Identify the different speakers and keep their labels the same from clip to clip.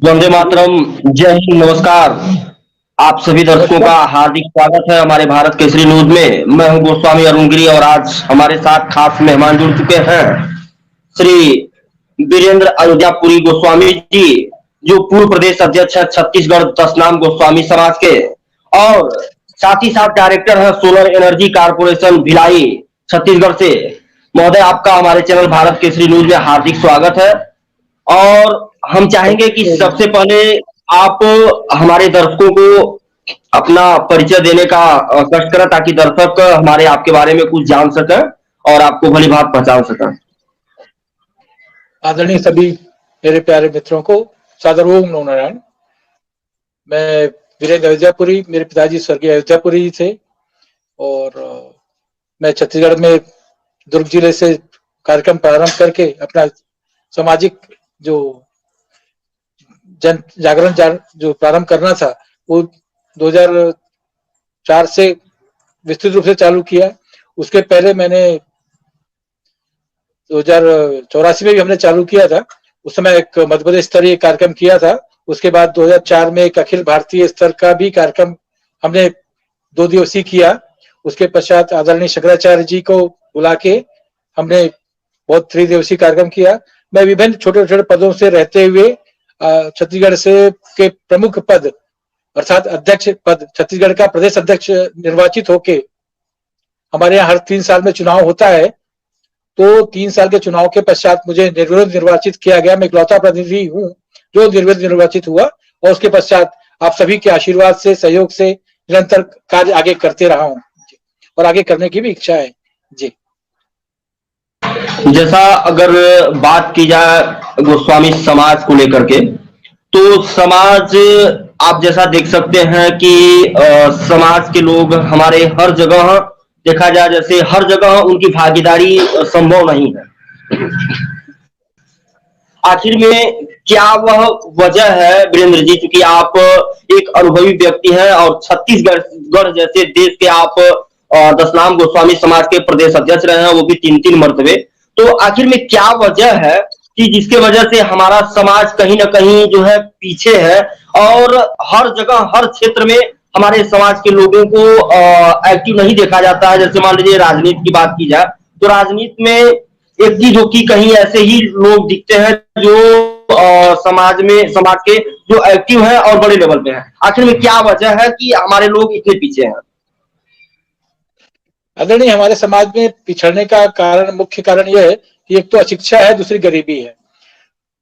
Speaker 1: वंदे मातरम। जय हिंद, नमस्कार। आप सभी दर्शकों का
Speaker 2: नमस्कार।
Speaker 1: हार्दिक स्वागत है हमारे भारत केसरी न्यूज में। मैं हूं गोस्वामी अरुण गिरी और आज हमारे साथ खास मेहमान जुड़ चुके हैं श्री वीरेंद्र अयोध्यापुरी गोस्वामी जी, जो पूर्व प्रदेश अध्यक्ष है छत्तीसगढ़ दशनाम गोस्वामी समाज के, और साथ ही साथ डायरेक्टर है solar energy corporation Bhilai Chhattisgarh से। महोदय, आपका हमारे चैनल भारत केसरी न्यूज में हार्दिक स्वागत है। और हम चाहेंगे कि सबसे पहले आप हमारे दर्शकों को अपना परिचय देने का कष्ट करें, ताकि दर्शक हमारे आपके बारे में कुछ जान सकें और आपको भली भांति पहचान सकें।
Speaker 2: आदरणीय सभी मेरे प्यारे मित्रों को सादर ओम नमो नारायण। मैं वीरेंद्र अयोध्यापुरी, मेरे पिताजी स्वर्गीय अयोध्यापुरी जी थे और मैं छत्तीसगढ़ में दुर्ग जिले से कार्यक्रम प्रारंभ करके अपना सामाजिक जो जन जागरण जो प्रारंभ करना था वो 2004 से विस्तृत रूप से चालू किया। उसके पहले मैंने 2084 में भी हमने चालू किया था। उस समय एक मध्य प्रदेश स्तरीय कार्यक्रम किया था। उसके बाद 2004 में एक अखिल भारतीय स्तर का भी कार्यक्रम हमने 2 दिवसीय किया। उसके पश्चात आदरणीय शंकराचार्य जी को बुला के हमने बहुत 3 दिवसीय कार्यक्रम किया। मैं विभिन्न छोटे छोटे पदों से रहते हुए छत्तीसगढ़ से के प्रमुख पद अर्थात अध्यक्ष पद, छत्तीसगढ़ का प्रदेश अध्यक्ष निर्वाचित होके, हमारे यहाँ हर 3 साल में चुनाव होता है, तो 3 साल के चुनाव के पश्चात मुझे निर्विरोध निर्वाचित किया गया। मैं इकलौता प्रतिनिधि हूँ जो निर्विरोध निर्वाचित हुआ और उसके पश्चात आप सभी के आशीर्वाद से, सहयोग से निरंतर कार्य आगे करते रहा हूँ और आगे करने की भी इच्छा है जी।
Speaker 1: जैसा अगर बात की जाए गोस्वामी समाज को लेकर के, तो समाज आप जैसा देख सकते हैं कि समाज के लोग हमारे हर जगह देखा जाए, जैसे हर जगह उनकी भागीदारी संभव नहीं है। आखिर में क्या वह वजह है वीरेंद्र जी, क्योंकि आप एक अनुभवी व्यक्ति हैं और छत्तीसगढ़ जैसे देश के आप दशनाम गोस्वामी समाज के प्रदेश अध्यक्ष रहे हैं, वो भी 3-3 मर्तबे। तो आखिर में क्या वजह है कि जिसके वजह से हमारा समाज कहीं ना कहीं जो है पीछे है, और हर जगह हर क्षेत्र में हमारे समाज के लोगों को एक्टिव नहीं देखा जाता है। जैसे मान लीजिए राजनीति की बात की जाए, तो राजनीति में एक चीज हो कि कहीं ऐसे ही लोग दिखते हैं जो समाज के जो एक्टिव है और बड़े लेवल पे है। आखिर में क्या वजह है कि हमारे लोग इतने पीछे हैं?
Speaker 2: आदरणीय, हमारे समाज में पिछड़ने का कारण, मुख्य कारण यह है कि एक तो अशिक्षा है, दूसरी गरीबी है।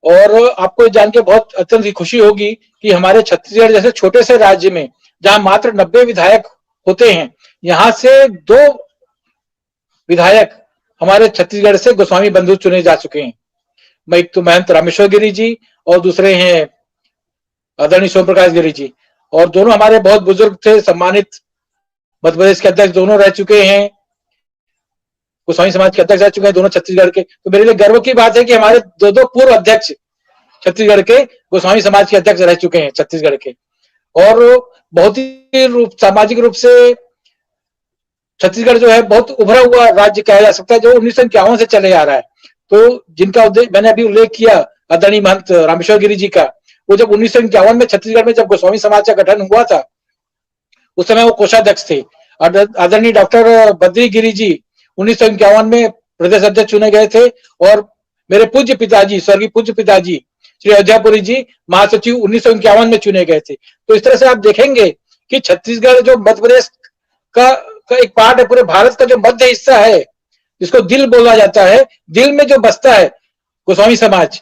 Speaker 2: और आपको जान के बहुत अत्यंत खुशी होगी कि हमारे छत्तीसगढ़ जैसे छोटे से राज्य में, जहां मात्र 90 विधायक होते हैं, यहां से 2 विधायक हमारे छत्तीसगढ़ से गोस्वामी बंधु चुने जा चुके हैं। मैं एक तो महंत रामेश्वर गिरी जी और दूसरे हैं आदरणीय सोम प्रकाश गिरी जी, और दोनों हमारे बहुत बुजुर्ग थे, सम्मानित मध्य प्रदेश के अध्यक्ष दोनों रह चुके हैं, गोस्वामी समाज के अध्यक्ष रह चुके हैं दोनों छत्तीसगढ़ के। तो मेरे लिए गर्व की बात है कि हमारे 2 पूर्व अध्यक्ष छत्तीसगढ़ के गोस्वामी समाज के अध्यक्ष रह चुके हैं छत्तीसगढ़ के। और बहुत ही सामाजिक रूप से छत्तीसगढ़ जो है बहुत उभरा हुआ राज्य कहा जा सकता है, जो 1951 से चले आ रहा है। तो जिनका मैंने अभी उल्लेख किया आदरणीय महंत रामेश्वर गिरी जी का, वो जब 1951 में छत्तीसगढ़ में जब गोस्वामी समाज का गठन हुआ था, उस समय वो कोषाध्यक्ष थे। आदरणीय डॉक्टर बद्री गिरी जी 1951 में प्रदेश अध्यक्ष चुने गए थे, और मेरे पूज्य पिताजी, स्वर्गीय पूज्य पिताजी श्री अयोध्यापुरी जी महासचिव 1951 में चुने गए थे। तो इस तरह से आप देखेंगे कि छत्तीसगढ़ जो मध्य प्रदेश का एक पार्ट है, पूरे भारत का जो मध्य हिस्सा है, जिसको दिल बोला जाता है, दिल में जो बसता है गोस्वामी समाज।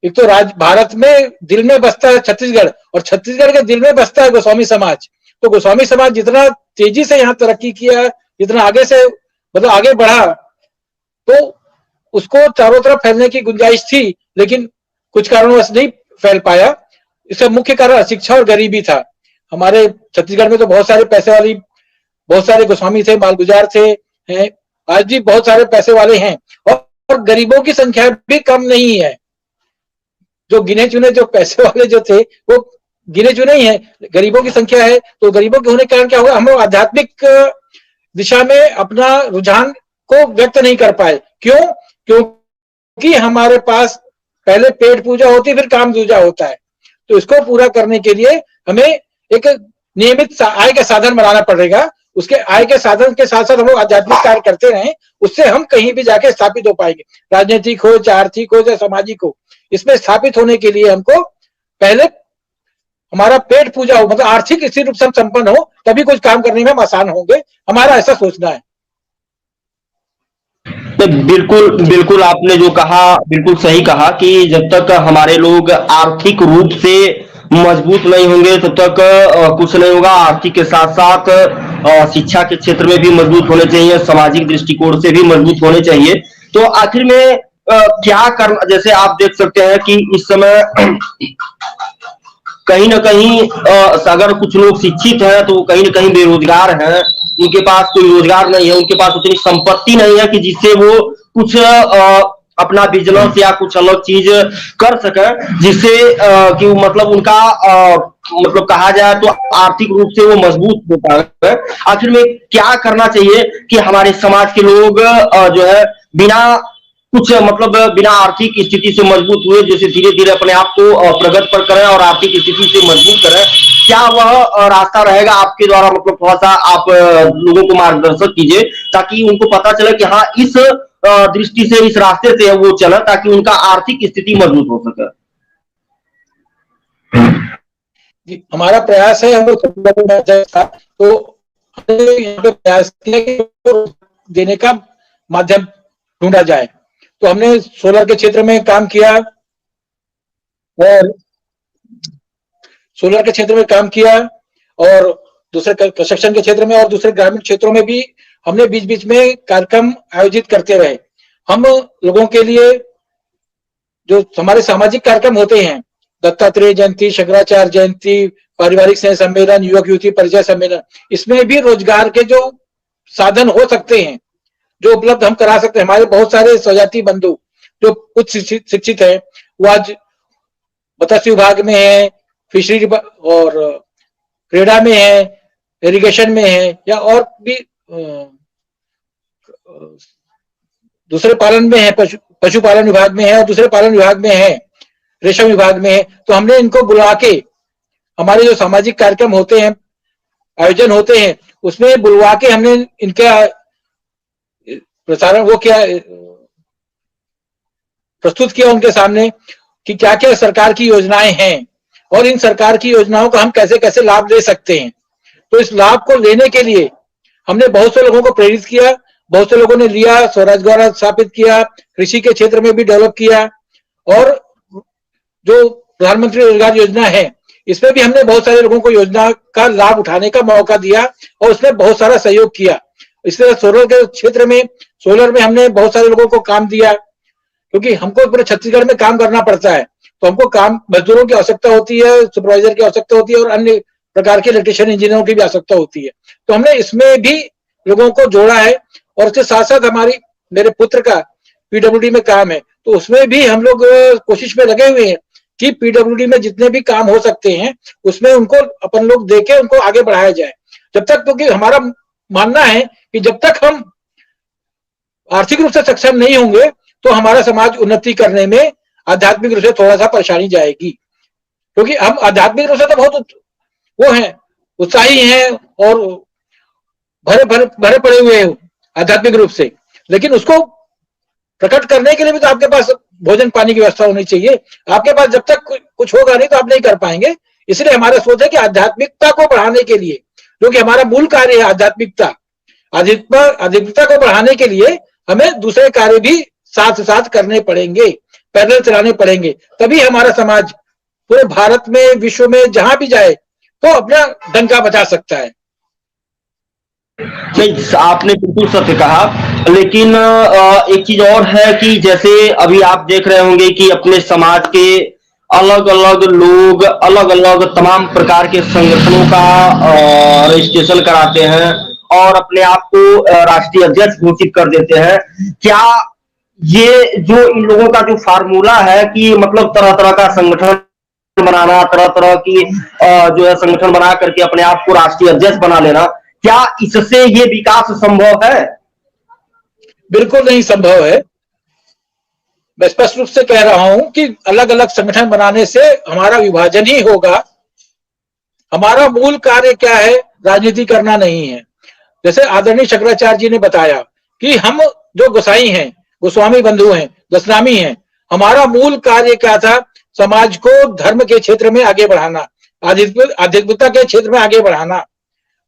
Speaker 2: एक तो भारत में दिल में बसता है छत्तीसगढ़, और छत्तीसगढ़ के दिल में बसता है गोस्वामी समाज। तो गोस्वामी समाज जितना तेजी से यहाँ तरक्की किया, जितना आगे से मतलब आगे बढ़ा, तो उसको चारों तरफ फैलने की गुंजाइश थी, लेकिन कुछ कारणवश नहीं फैल पाया। इसका मुख्य कारण अशिक्षा और गरीबी था। हमारे छत्तीसगढ़ में तो बहुत सारे पैसे वाली, बहुत सारे गोस्वामी थे, मालगुजार थे, हैं, आज भी बहुत सारे पैसे वाले हैं, और गरीबों की संख्या भी कम नहीं है। जो गिने चुने जो पैसे वाले जो थे वो गिने चुने ही हैं, गरीबों की संख्या है। तो गरीबों के होने के कारण क्या होगा, हम लोग आध्यात्मिक दिशा में अपना रुझान को व्यक्त नहीं कर पाए। क्यों? क्योंकि हमारे पास पहले पेट पूजा होती, फिर काम दूजा होता है। तो इसको पूरा करने के लिए हमें एक नियमित आय का साधन बनाना पड़ेगा। उसके आय के साधन के साथ साथ हम लोग आध्यात्मिक कार्य करते रहें, उससे हम कहीं भी जाके स्थापित हो पाएंगे, राजनीतिक हो, चाहे आर्थिक हो, चाहे सामाजिक हो। इसमें स्थापित होने के लिए हमको पहले हमारा पेट पूजा हो, मतलब आर्थिक स्थिति रूप से हम संपन्न हो, तभी कुछ काम करने में हम आसान होंगे, हमारा ऐसा सोचना है।
Speaker 1: तो बिल्कुल बिल्कुल आपने जो कहा बिल्कुल सही कहा कि जब तक हमारे लोग आर्थिक रूप से मजबूत नहीं होंगे तब तक कुछ नहीं होगा। आर्थिक के साथ साथ शिक्षा के क्षेत्र में भी मजबूत होने चाहिए, सामाजिक दृष्टिकोण से भी मजबूत होने चाहिए। तो आखिर में क्या करना, जैसे आप देख सकते हैं कि इस समय कहीं ना कहीं अगर कुछ लोग शिक्षित हैं तो कहीं ना कहीं बेरोजगार हैं, उनके पास कोई रोजगार नहीं है, उनके पास उतनी संपत्ति नहीं है कि जिससे वो कुछ अपना बिजनेस या कुछ अलग चीज कर सके, जिससे कि मतलब उनका मतलब कहा जाए तो आर्थिक रूप से वो मजबूत होता है। आखिर में क्या करना चाहिए कि हमारे समाज के लोग जो है बिना कुछ मतलब बिना आर्थिक स्थिति से मजबूत हुए जैसे धीरे धीरे अपने आप को प्रगति पर करें और आर्थिक स्थिति से मजबूत करें, क्या वह रास्ता रहेगा आपके द्वारा? मतलब थोड़ा सा आप लोगों को मार्गदर्शन कीजिए ताकि उनको पता चले कि हाँ इस दृष्टि से, इस रास्ते से वो चले ताकि उनका आर्थिक स्थिति मजबूत हो सके।
Speaker 2: हमारा प्रयास है, हम लोग तो हमने यहाँ पे प्रयास किया कि देने का माध्यम ढूंढा जाए। तो हमने सोलर के क्षेत्र में काम किया और दूसरे कंस्ट्रक्शन के क्षेत्र में और दूसरे ग्रामीण क्षेत्रों में भी हमने बीच बीच में कार्यक्रम आयोजित करते रहे। हम लोगों के लिए जो हमारे सामाजिक कार्यक्रम होते हैं, दत्तात्रेय जयंती, शंकराचार्य जयंती, पारिवारिक स्नेह सम्मेलन, युवक युवती परिचय सम्मेलन, इसमें भी रोजगार के जो साधन हो सकते हैं, जो उपलब्ध हम करा सकते हैं। हमारे बहुत सारे स्वजाति बंधु जो कुछ शिक्षित है, वो आज मत्स्य विभाग में है, फिशरी और क्रीड़ा में है, इरिगेशन में है, या और भी दूसरे पालन में है, पशुपालन विभाग में है, और दूसरे पालन विभाग में है, रेशम विभाग में है। तो हमने इनको बुला के हमारे जो सामाजिक कार्यक्रम होते हैं, आयोजन होते हैं, उसमें बुलवा के हमने इनका प्रसारण प्रस्तुत किया उनके सामने कि क्या क्या सरकार की योजनाएं हैं और इन सरकार की योजनाओं का हम कैसे कैसे लाभ ले सकते हैं। तो इस लाभ को लेने के लिए हमने बहुत से लोगों को प्रेरित किया, बहुत से लोगों ने लिया, स्वरोजगार स्थापित किया, कृषि के क्षेत्र में भी डेवलप किया, और जो प्रधानमंत्री रोजगार योजना है इसमें भी हमने बहुत सारे लोगों को योजना का लाभ उठाने का मौका दिया और उसमें बहुत सारा सहयोग किया। इसलिए सोलर के क्षेत्र में, सोलर में हमने बहुत सारे लोगों को काम दिया, क्योंकि हमको पूरे छत्तीसगढ़ में काम करना पड़ता है, तो हमको काम मजदूरों की आवश्यकता होती है, सुपरवाइजर की आवश्यकता होती है, और अन्य प्रकार के इलेक्ट्रिशियन इंजीनियरों की भी आवश्यकता होती है। तो हमने इसमें भी लोगों को जोड़ा है, और इसके साथ साथ मेरे पुत्र का पीडब्ल्यूडी में काम है, तो उसमें भी हम लोग कोशिश में लगे हुए हैं कि पीडब्ल्यूडी में जितने भी काम हो सकते हैं उसमें उनको अपन लोग देके उनको आगे बढ़ाया जाए। जब तक, क्योंकि हमारा मानना है कि जब तक हम आर्थिक रूप से सक्षम नहीं होंगे तो हमारा समाज उन्नति करने में आध्यात्मिक रूप से थोड़ा सा परेशानी जाएगी, क्योंकि हम आध्यात्मिक रूप से तो बहुत वो हैं, उत्साही हैं और भरे पड़े हुए हैं आध्यात्मिक रूप से, लेकिन उसको प्रकट करने के लिए भी तो आपके पास भोजन पानी की व्यवस्था होनी चाहिए। आपके पास जब तक कुछ होगा नहीं तो आप नहीं कर पाएंगे। इसलिए हमारा सोच है कि आध्यात्मिकता को बढ़ाने के लिए, जो कि हमारा मूल कार्य है, आध्यात्मिकता को बढ़ाने के लिए हमें दूसरे कार्य भी साथ साथ करने पड़ेंगे, पैदल चलाने पड़ेंगे, तभी हमारा समाज पूरे भारत में, विश्व में जहां भी जाए तो अपना डंका बजा सकता है।
Speaker 1: नहीं, आपने बिल्कुल सत्य कहा, लेकिन एक चीज और है कि जैसे अभी आप देख रहे होंगे कि अपने समाज के अलग अलग लोग अलग अलग तमाम प्रकार के संगठनों का रजिस्ट्रेशन कराते हैं और अपने आप को राष्ट्रीय अध्यक्ष घोषित कर देते हैं। क्या ये जो इन लोगों का जो फार्मूला है कि मतलब तरह तरह का संगठन बनाना, तरह तरह की जो है संगठन बना करके अपने आप को राष्ट्रीय अध्यक्ष बना लेना, क्या इससे ये विकास संभव है?
Speaker 2: बिल्कुल नहीं संभव है। मैं स्पष्ट रूप से कह रहा हूं कि अलग अलग संगठन बनाने से हमारा विभाजन ही होगा। हमारा मूल कार्य क्या है? राजनीति करना नहीं है। जैसे आदरणीय शंकराचार्य जी ने बताया कि हम जो गोसाई हैं, गोस्वामी बंधु हैं, दशनामी हैं, हमारा मूल कार्य क्या था? समाज को धर्म के क्षेत्र में आगे बढ़ाना, आध्यात्मिकता के क्षेत्र में आगे बढ़ाना।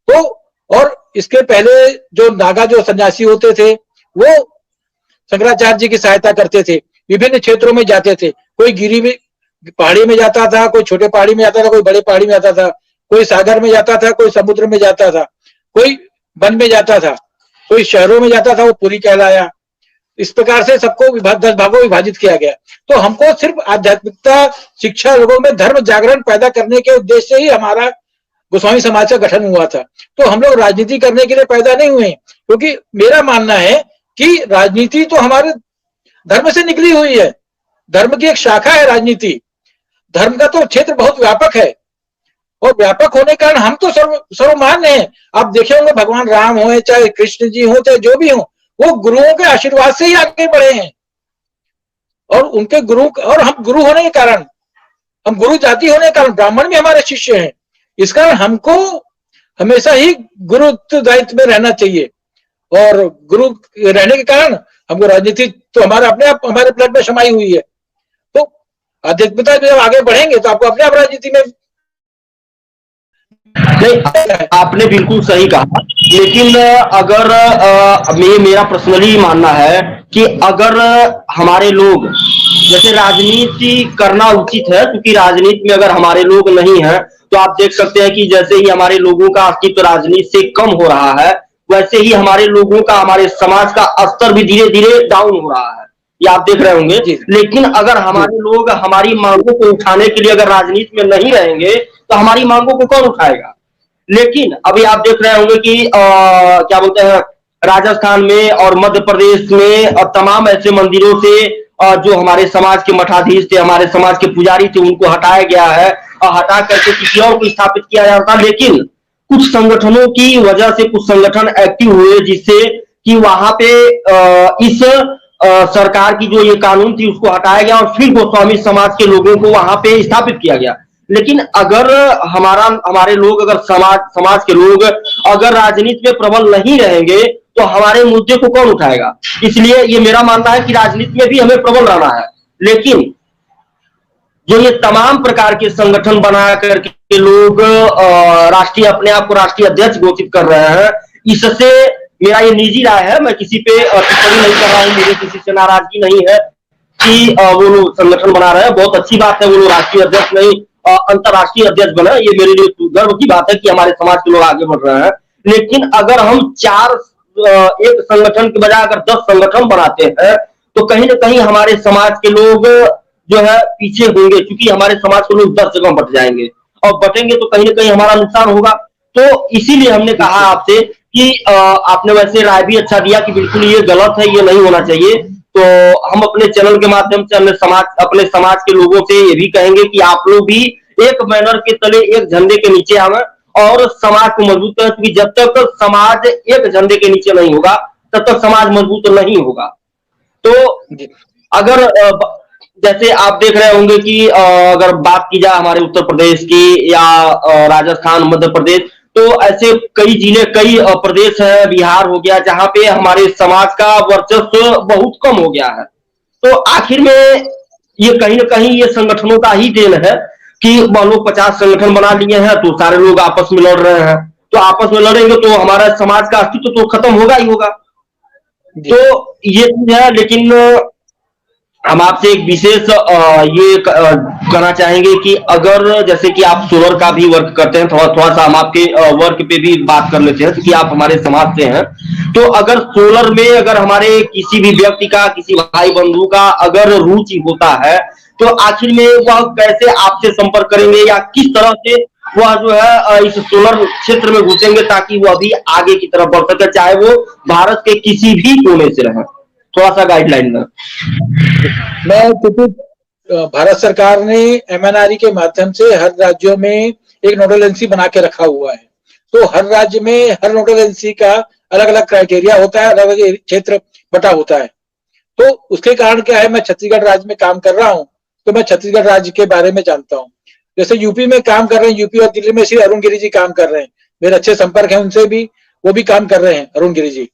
Speaker 2: तो और इसके पहले जो नागा जो सन्यासी होते थे वो शंकराचार्य जी की सहायता करते थे, विभिन्न क्षेत्रों में जाते थे। कोई गिरी में पहाड़ी में जाता था, कोई छोटे पहाड़ी में जाता था, कोई बड़े पहाड़ी में जाता था, कोई सागर में जाता था, कोई समुद्र में जाता था, कोई वन में जाता था, कोई शहरों में जाता था, वो पुरी कहलाया। इस प्रकार से सबको 10 भागों में विभाजित किया गया। तो हमको सिर्फ आध्यात्मिकता शिक्षा, लोगों में धर्म जागरण पैदा करने के उद्देश्य से ही हमारा गोस्वामी समाज का गठन हुआ था। तो हम लोग राजनीति करने के लिए पैदा नहीं हुए, क्योंकि मेरा मानना है कि राजनीति तो हमारे धर्म से निकली हुई है। धर्म की एक शाखा है राजनीति। धर्म का तो क्षेत्र बहुत व्यापक है, और व्यापक होने के कारण हम तो सर्वमान्य हैं। आप देखे होंगे भगवान राम हो, चाहे कृष्ण जी हो, चाहे जो भी हो, वो गुरुओं के आशीर्वाद से ही आगे बढ़े हैं। और उनके गुरु, और हम गुरु होने के कारण, हम गुरु जाति होने के कारण ब्राह्मण भी हमारे शिष्य हैं। इस कारण हमको हमेशा ही गुरु दायित्व में रहना चाहिए, और गुरु रहने के कारण हमको राजनीति तो हमारे अपने आप हमारे ब्लड में समाई हुई है। तो आध्यात्मिकता जब आगे बढ़ेंगे तो आपको अपने आप राजनीति में
Speaker 1: नहीं, आपने बिल्कुल सही कहा। लेकिन अगर ये मेरा पर्सनली मानना है कि अगर हमारे लोग, जैसे राजनीति करना उचित है, क्योंकि राजनीति में अगर हमारे लोग नहीं हैं तो आप देख सकते हैं कि जैसे ही हमारे लोगों का अस्तित्व राजनीति से कम हो रहा है, वैसे ही हमारे लोगों का, हमारे समाज का स्तर भी धीरे धीरे डाउन हो रहा है, ये आप देख रहे होंगे। लेकिन अगर हमारे लोग हमारी मांगों को उठाने के लिए अगर राजनीति में नहीं रहेंगे तो हमारी मांगों को कौन उठाएगा? लेकिन अभी आप देख रहे होंगे कि क्या बोलते हैं, राजस्थान में और मध्य प्रदेश में तमाम ऐसे मंदिरों से जो हमारे समाज के मठाधीश थे, हमारे समाज के पुजारी थे, उनको हटाया गया है और हटा करके किसी और को स्थापित किया जाता। लेकिन कुछ संगठनों की वजह से कुछ संगठन एक्टिव हुए, जिससे कि वहां पे इस सरकार की जो ये कानून थी उसको हटाया गया और फिर गोस्वामी समाज के लोगों को वहां पे स्थापित किया गया। लेकिन अगर हमारे लोग, अगर समाज के लोग अगर राजनीति में प्रबल नहीं रहेंगे तो हमारे मुद्दे को कौन उठाएगा? इसलिए ये मेरा मानना है कि राजनीति में भी हमें प्रबल रहना है। लेकिन जो ये तमाम प्रकार के संगठन बना करके लोग राष्ट्रीय, अपने आप को राष्ट्रीय अध्यक्ष घोषित कर रहे हैं, इससे मेरा ये निजी राय है, मैं किसी पे टिप्पणी नहीं कर रहा हूं, मेरी किसी से नाराजगी नहीं है कि वो लोग संगठन बना रहे हैं। बहुत अच्छी बात है, वो लोग राष्ट्रीय अध्यक्ष नहीं अंतरराष्ट्रीय अध्यक्ष बना, ये मेरे लिए गर्व की बात है कि हमारे समाज के लोग आगे बढ़ रहे हैं। लेकिन अगर हम एक संगठन के बजाय अगर 10 संगठन बनाते हैं तो कहीं ना कहीं हमारे समाज के लोग जो है पीछे होंगे, क्योंकि हमारे समाज के लोग 10 जगह बट जाएंगे, और बटेंगे तो कहीं ना कहीं हमारा नुकसान होगा। तो इसीलिए हमने कहा आपसे कि आपने वैसे राय भी अच्छा दिया कि बिल्कुल ये गलत है, ये नहीं होना चाहिए। तो हम अपने चैनल के माध्यम से अपने समाज के लोगों से ये भी कहेंगे कि आप लोग भी एक बैनर के तले, एक झंडे के नीचे आवे और समाज को मजबूत करें, क्योंकि जब तक समाज एक झंडे के नीचे नहीं होगा तब तक समाज मजबूत नहीं होगा। तो अगर जैसे आप देख रहे होंगे कि अगर बात की जाए हमारे उत्तर प्रदेश की या राजस्थान, मध्य प्रदेश, तो ऐसे कई जिले, कई प्रदेश है, बिहार हो गया, जहां पे हमारे समाज का वर्चस्व बहुत कम हो गया है। तो आखिर में ये कहीं ना कहीं ये संगठनों का ही देन है कि मान लो 50 संगठन बना लिए हैं तो सारे लोग आपस में लड़ रहे हैं, तो आपस में लड़ेंगे तो हमारा समाज का अस्तित्व तो खत्म होगा ही होगा। तो ये चीज है। लेकिन हम आपसे एक विशेष ये कहना चाहेंगे कि अगर जैसे कि आप सोलर का भी वर्क करते हैं, थोड़ा सा हम आपके वर्क पे भी बात कर लेते हैं, क्योंकि आप हमारे समाज से हैं। तो अगर सोलर में अगर हमारे किसी भी व्यक्ति का, किसी भाई बंधु का अगर रुचि होता है तो आखिर में वह कैसे आपसे संपर्क करेंगे या किस तरह से वह जो है इस सोलर क्षेत्र में घुसेंगे ताकि वह भी आगे की तरफ बढ़ सके, चाहे वो भारत के किसी भी कोने से रहे? थोड़ा सा गाइडलाइन में।
Speaker 2: मैं भारत सरकार ने MNRE के माध्यम से हर राज्यों में एक नोडल एजेंसी बना के रखा हुआ है। तो हर राज्य में हर नोडल एजेंसी का अलग अलग क्राइटेरिया होता है, अलग अलग क्षेत्र बटा होता है। तो उसके कारण क्या है, मैं छत्तीसगढ़ राज्य में काम कर रहा हूँ, तो मैं छत्तीसगढ़ राज्य के बारे में जानता हूँ। जैसे यूपी में काम कर रहे हैं, यूपी और दिल्ली में श्री अरुण गिरी जी काम कर रहे हैं, मेरे अच्छे संपर्क हैं उनसे भी, वो भी काम कर रहे हैं अरुण गिरी जी,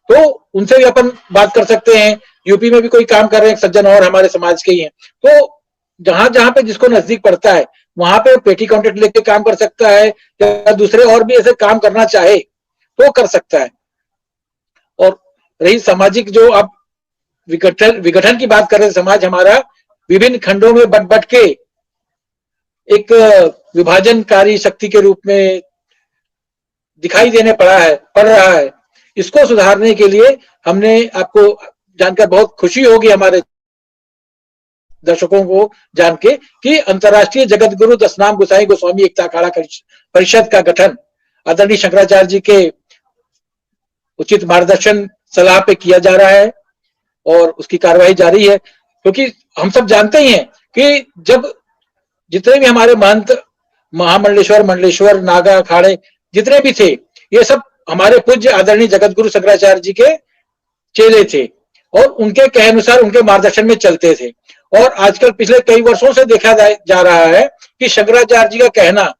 Speaker 2: तो उनसे भी अपन बात कर सकते हैं। यूपी में भी कोई काम कर रहे हैं सज्जन और हमारे समाज के ही हैं, तो जहां जहां पे जिसको नजदीक पड़ता है वहां पे पेटी कॉन्ट्रैक्ट लेके काम कर सकता है, या दूसरे और भी ऐसे काम करना चाहे तो कर सकता है। और रही सामाजिक जो आप विघटन की बात कर रहे हैं, समाज हमारा विभिन्न खंडों में बट बट के एक विभाजनकारी शक्ति के रूप में दिखाई देने पड़ रहा है। इसको सुधारने के लिए हमने, आपको जानकर बहुत खुशी होगी हमारे दर्शकों को जान के, कि अंतर्राष्ट्रीय जगत गुरु दशनाम गोसाई गोस्वामी एकता अखाड़ा परिषद का गठन आदरणीय शंकराचार्य जी के उचित मार्गदर्शन सलाह पे किया जा रहा है और उसकी कार्यवाही जारी है। क्योंकि हम सब जानते ही हैं कि जब जितने भी हमारे महंत महामंडलेश्वर, मंडलेश्वर, नागा अखाड़े जितने भी थे, ये सब हमारे पूज्य आदरणीय जगत गुरु शंकराचार्य जी के चेले थे और उनके कहे अनुसार उनके मार्गदर्शन में चलते थे। और आजकल पिछले कई वर्षों से देखा जा रहा है कि शंकराचार्य जी का कहना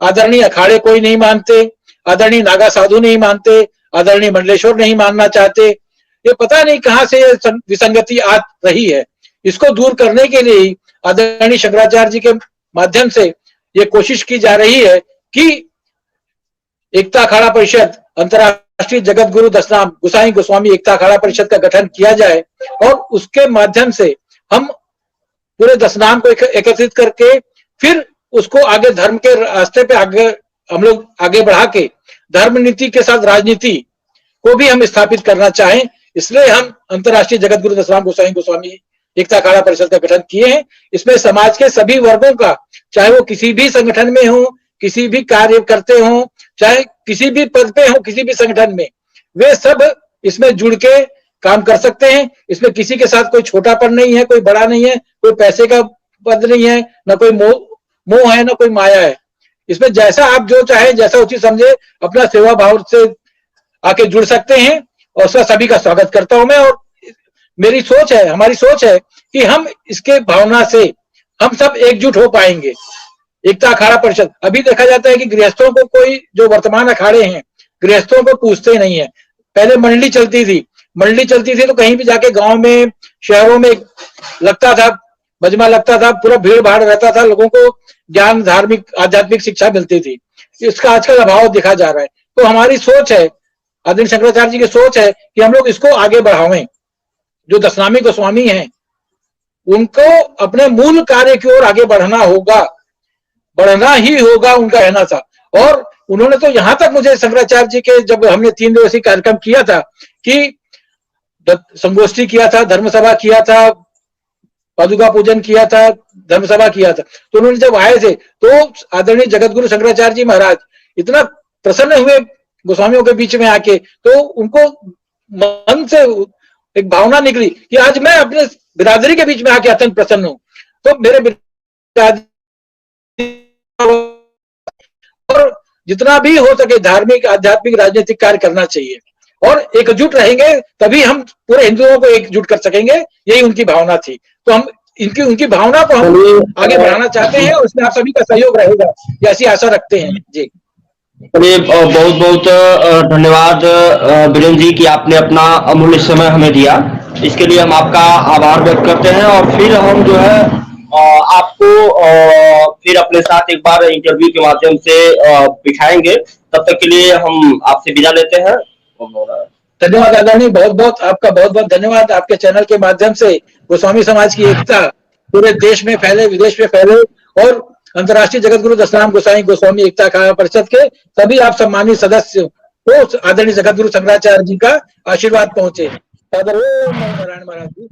Speaker 2: आदरणीय अखाड़े कोई नहीं मानते, आदरणीय नागा साधु नहीं मानते, आदरणीय मंडलेश्वर नहीं मानना चाहते। ये पता नहीं कहां से ये विसंगति आ रही है। इसको दूर करने के लिए ही आदरणीय शंकराचार्य जी के माध्यम से ये कोशिश की जा रही है कि एकता अखाड़ा परिषद, अंतर्राष्ट्रीय जगत गुरु दशनाम गोसाई गोस्वामी एकता अखाड़ा परिषद का गठन किया जाए और उसके माध्यम से हम पूरे दशनाम को एकत्रित करके फिर उसको आगे धर्म के रास्ते पे आगे हम लोग आगे बढ़ा के धर्म नीति के साथ राजनीति को भी हम स्थापित करना चाहें। इसलिए हम अंतर्राष्ट्रीय जगत गुरु दशनाम गोसाई गोस्वामी एकता अखाड़ा परिषद का गठन किए हैं। इसमें समाज के सभी वर्गों का, चाहे वो किसी भी संगठन में हो, किसी भी कार्य करते हो, चाहे किसी भी पद पे हो, किसी भी संगठन में, वे सब इसमें जुड़ के काम कर सकते हैं। इसमें किसी के साथ कोई छोटापन नहीं है, कोई बड़ा नहीं है, कोई पैसे का पद नहीं है, न कोई मोह है, न कोई माया है। इसमें जैसा आप जो चाहे, जैसा उचित समझे, अपना सेवा भाव से आके जुड़ सकते हैं और उसका सभी का स्वागत करता हूं मैं। और मेरी सोच है, हमारी सोच है कि हम इसके भावना से हम सब एकजुट हो पाएंगे। एकता अखाड़ा परिषद, अभी देखा जाता है कि गृहस्थों को कोई, जो वर्तमान अखाड़े हैं, गृहस्थों को पूछते नहीं है। पहले मंडली चलती थी तो कहीं भी जाके गांव में, शहरों में लगता था, मजमा लगता था, पूरा भीड़ भाड़ रहता था, लोगों को ज्ञान, धार्मिक, आध्यात्मिक शिक्षा मिलती थी। इसका आजकल अभाव दिखा जा रहा है। तो हमारी सोच है, आदरणीय शंकराचार्य जी की सोच है कि हम लोग इसको आगे बढ़ावें। जो दशनामी गोस्वामी हैं उनको अपने मूल कार्य की ओर आगे बढ़ना ही होगा, उनका कहना था। और उन्होंने तो यहां तक मुझे शंकराचार्य जी के, जब हमने 3 दिवसीय कार्यक्रम किया था, कि संगोष्ठी किया था, धर्म सभा किया था, पादुका पूजन किया था, धर्म सभा किया था, तो उन्होंने जब आए थे तो आदरणीय जगत गुरु शंकराचार्य जी महाराज इतना प्रसन्न हुए गोस्वामियों के बीच में आके, तो उनको मन से एक भावना निकली कि आज मैं अपने बिरादरी के बीच में आके अत्यंत प्रसन्न हूं। तो मेरे बिरादरी और जितना भी हो सके धार्मिक, आध्यात्मिक, राजनीतिक कार्य करना चाहिए और एकजुट रहेंगे तभी हम पूरे हिंदुओं को एकजुट कर सकेंगे। यही उनकी भावना थी। तो हम उनकी भावना को हम आगे बढ़ाना चाहते हैं और उसमें आप सभी का सहयोग रहेगा, ऐसी आशा रखते हैं जी।
Speaker 1: बहुत बहुत धन्यवाद वीरेंद्र जी कि आपने अपना अमूल्य समय हमें दिया। इसके लिए हम आपका आभार व्यक्त करते हैं और फिर हम जो है आपको फिर अपने साथ एक बार इंटरव्यू के माध्यम से बिठाएंगे। तब तक के लिए हम आपसे विदा लेते हैं।
Speaker 2: धन्यवाद आदरणीय, बहुत बहुत आपका बहुत बहुत धन्यवाद। आपके चैनल के माध्यम से गोस्वामी समाज की एकता पूरे देश में फैले, विदेश में फैले और अंतर्राष्ट्रीय जगत गुरु दशनाम गोसाई गोस्वामी एकता अखाड़ा परिषद के सभी आप सम्मानित सदस्य को आदरणीय जगत गुरु शंकराचार्य जी का आशीर्वाद पहुंचे। नारायण महाराज जी।